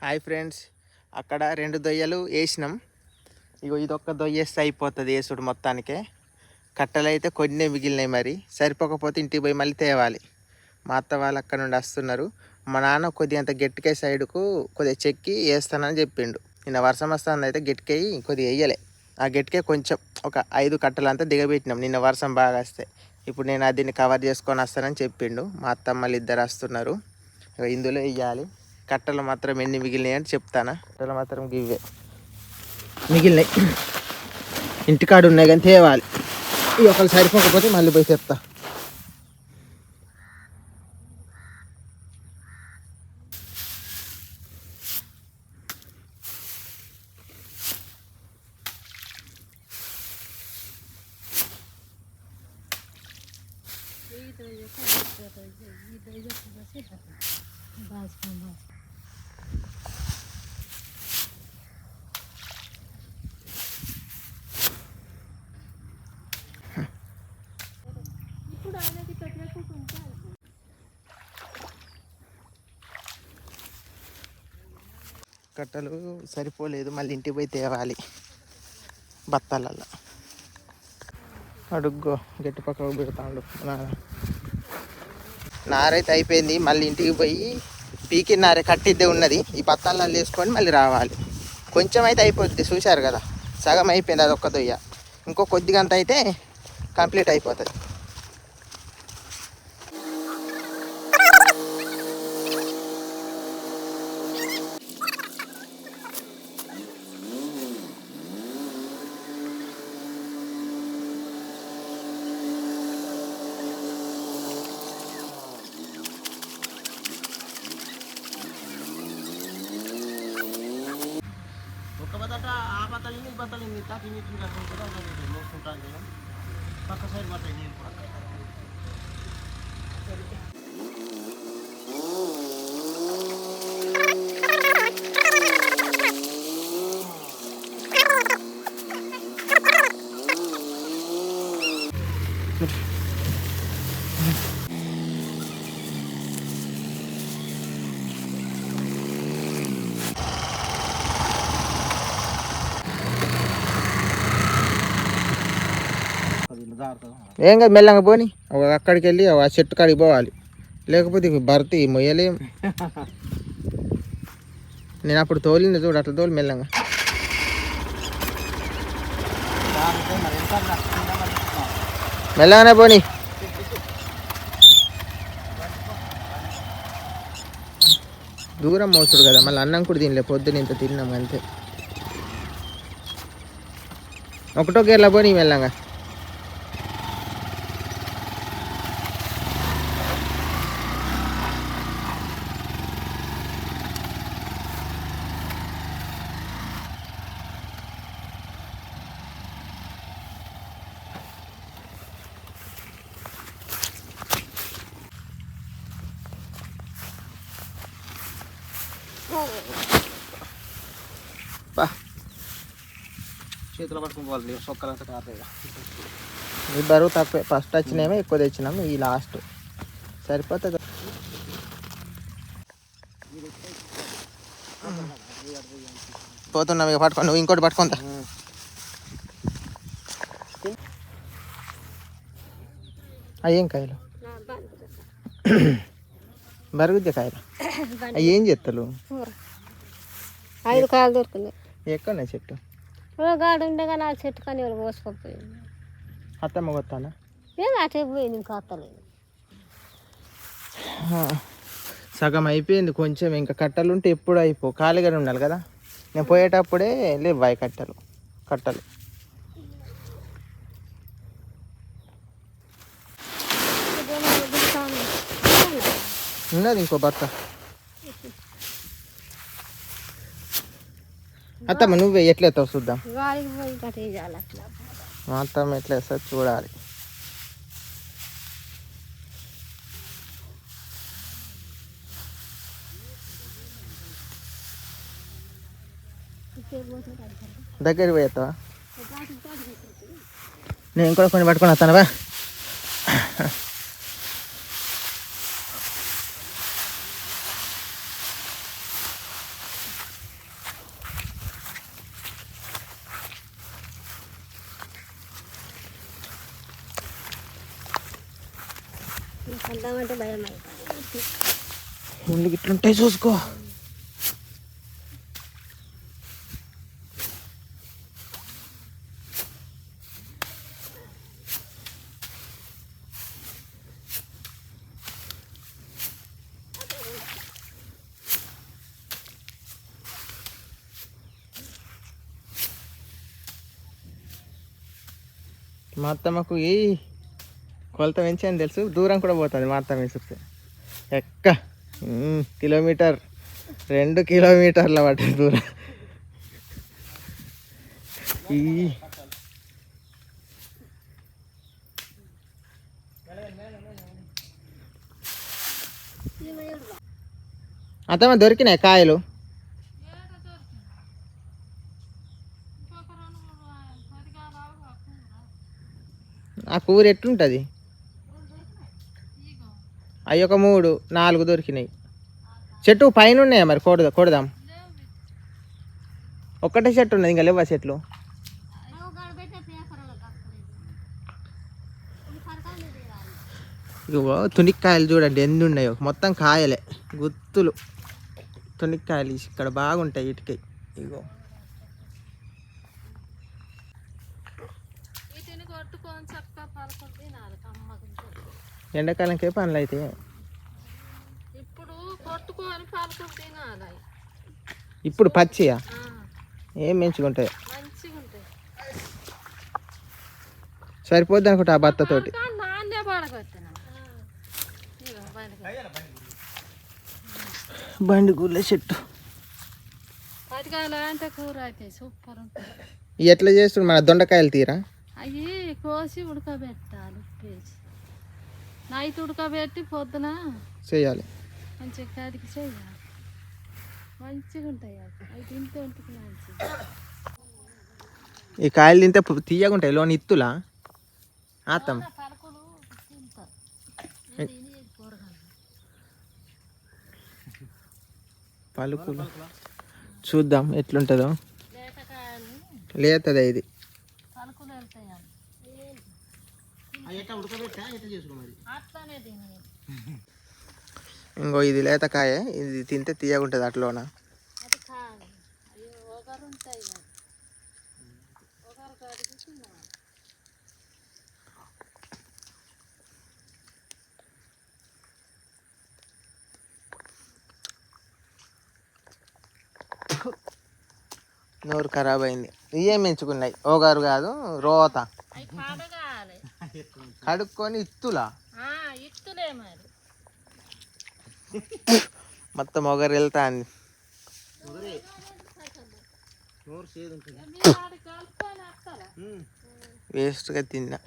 Hi friends, అక్కడ 2 దొయ్యలు వేసినాం. ఇగో ఇదొక్క దొయ్య వేస్తే అయిపోతుంది వేసుడు మొత్తానికే. కట్టలు అయితే కొన్ని మిగిలినాయి, మరి సరిపోకపోతే ఇంటికి పోయి మళ్ళీ తేవాలి. మా అత్త వాళ్ళు అక్కడ నుండి వస్తున్నారు. మా నాన్న కొద్దిగా అంత గట్టికాయ సైడ్కు కొద్దిగా చెక్కి వేస్తానని చెప్పిండు. నిన్న వర్షం వస్తుంది అయితే గట్టికాయ కొద్దిగా వేయలే. ఆ గట్టికాయ కొంచెం ఒక 5 కట్టలంతా దిగబెట్టినాం నిన్న వర్షం బాగా వస్తే. ఇప్పుడు నేను దీన్ని కవర్ చేసుకొని వస్తానని చెప్పిండు. మా అత్తమ్మలు ఇద్దరు వస్తున్నారు. ఇందులో వేయాలి. కట్టలు మాత్రం ఎన్ని మిగిలినాయి అని చెప్తానా. కట్టలు మాత్రం ఇవే మిగిలినాయి, ఇంటికాడ ఉన్నాయి కానీ తేవాలి. ఈ ఒకరు సరిపోకపోతే మళ్ళీ పోయి చెప్తా. కట్టలు సరిపోలేదు, మళ్ళీ ఇంటికి పోయి తేవాలి బత్తాలల్లో. అడుగ్గో గట్టి పక్కకు పెడతాడు. నారైతే అయిపోయింది, మళ్ళీ ఇంటికి పోయి పీకి నారే కట్టిద్దే ఉన్నది. ఈ బత్తాలలో వేసుకొని మళ్ళీ రావాలి. కొంచెం అయితే అయిపోద్ది, చూశారు కదా, సగం అయిపోయింది. అది ఒక్క దొయ్య, ఇంకో కొద్దిగా అంత అయితే కంప్లీట్ అయిపోతుంది. ఒక బతట ఆ బత్తలింది ఈ బత్తలింది తాకి నీటిని కట్టుకుంటారు. మోసుకుంటాను నేను పక్క సైడ్ పట్టాయి నీళ్ళు కూడా. ఏం కాదు, మెల్లంగా పోని. అక్కడికి వెళ్ళి ఆ చెట్టు కాడికి పోవాలి, లేకపోతే భర్తీ మొయ్యలేం. నేను అప్పుడు తోలింది చూడు, అట్లా తోలి మెల్లంగా. మెల్లగానే పోని. దూరం మోసుడు కదా, మళ్ళీ అన్నం కూడా తినలే, పొద్దున ఇంత తిన్నాం అంతే. ఒకటో గేర్లా పోనీ మెల్లంగా. చేతిలో పట్టుకుని పోవాలి, సొక్కలంతా కాపేగా. ఈ బరువు తక్కువ, ఫస్ట్ వచ్చినేమో ఎక్కువ తెచ్చినాము, ఈ లాస్ట్ సరిపోతుంది. పోతున్నాం ఇక, పట్టుకో, నువ్వు ఇంకోటి పట్టుకుంటా. అయ్యేం కాయలు బరుగుద్ది కాయలు. అవి ఏం చేస్తాను? 5 కాయలు దొరికింది. ఎక్కడనే చెట్టు గాడు ఉండే కానీ ఆ చెట్టు కానీ వాళ్ళు పోసుకోపోయింది. అత్తమ్మ కొత్తానా? ఏం అటే పోయింది, ఇంకా అత్తలేదు. సగం అయిపోయింది, కొంచెం ఇంకా కట్టలు ఉంటే ఎప్పుడు అయిపో, ఖాళీగానే ఉండాలి కదా. నేను పోయేటప్పుడే లేవాయి కట్టలు. ఉన్నది ఇంకో బత్త. అత్తమ్మ నువ్వే ఎట్లా ఎత్తావు చూద్దాం. మా అత్తమ్మ ఎట్లా వేస్తా చూడాలి. దగ్గరికి పోయేస్తావా? నేను కూడా కొన్ని పట్టుకొని వస్తానవా? అందామంటే భయం అవుతుంది. ముందు ఇట్లుంటాయి చూసుకో. మా అత్తమ్మకు ఈ కొలత పెంచి అని తెలుసు, దూరం కూడా పోతుంది మా అత్తమ్మ వేసుకుంటే. ఎక్క కిలోమీటర్ 2 కిలోమీటర్ల పట్టిన దూరం. ఈ అత్తమ్మ దొరికినాయి కాయలు. ఆ కూర ఎట్లుంటుంది? అవి ఒక 3, 4 దొరికినాయి. చెట్టు పైన ఉన్నాయా మరి? కొడదాం. ఒక్కటే చెట్టు ఉన్నది, ఇంకా లేవా చెట్లు? ఇగో తునిక్కాయలు చూడండి ఎన్ని ఉన్నాయో, మొత్తం కాయలే గుత్తులు. తునిక్కాయలు ఇక్కడ బాగుంటాయి ఇటుకై. ఇగో ఎండాకాలంకే పనులు అయితే. ఇప్పుడు పచ్చియా ఏం మంచిగుంటాయి, సరిపోద్ది అనుకుంటా ఆ బత్తతోటి. బండి గుళ్ళ చెట్టు కూర అయితే సూపర్ ఉంటుంది. ఎట్లా చేస్తుంది మన దొండకాయలు తీరా? అవి కోసి ఉడకబెట్టాలి, ఉప్పేసి నైట్ ఉడకబెట్టి పొద్దున చేయాలి. మంచిగా కడిగి చేయాలి, మంచిగా ఉంటాయి అవి తింటే ఉంటుంది మంచిగా. ఈ కాయలు తింటే తీయగా ఉంటాయి, లోని ఇత్తులా ఆతం పలుకులు తింటారు. పలుకులు చూద్దాం ఎట్లుంటుందో. లేతకాయలు లేతదా ఇది? పలుకులు వెళ్తాయి అట్లానే తిని. ఇంకో ఇది లేతకాయ, ఇది తింటే తీయగా ఉంటుంది అట్లోన. అది కాదు, అవి ఒకరు ఉంటాయి, ఒకరు కడిగి తిన్నాను. నోరు ఖరాబ్ అయింది. ఇవే మెంచుకున్నాయి, ఓగారు కాదు రోత. అవి కడగాలి, కడుక్కొని ఇత్తులా ఇత్తులే మరి. మొత్తం ఒకరు వెళ్తా అంది. వేస్ట్గా తిన్నా.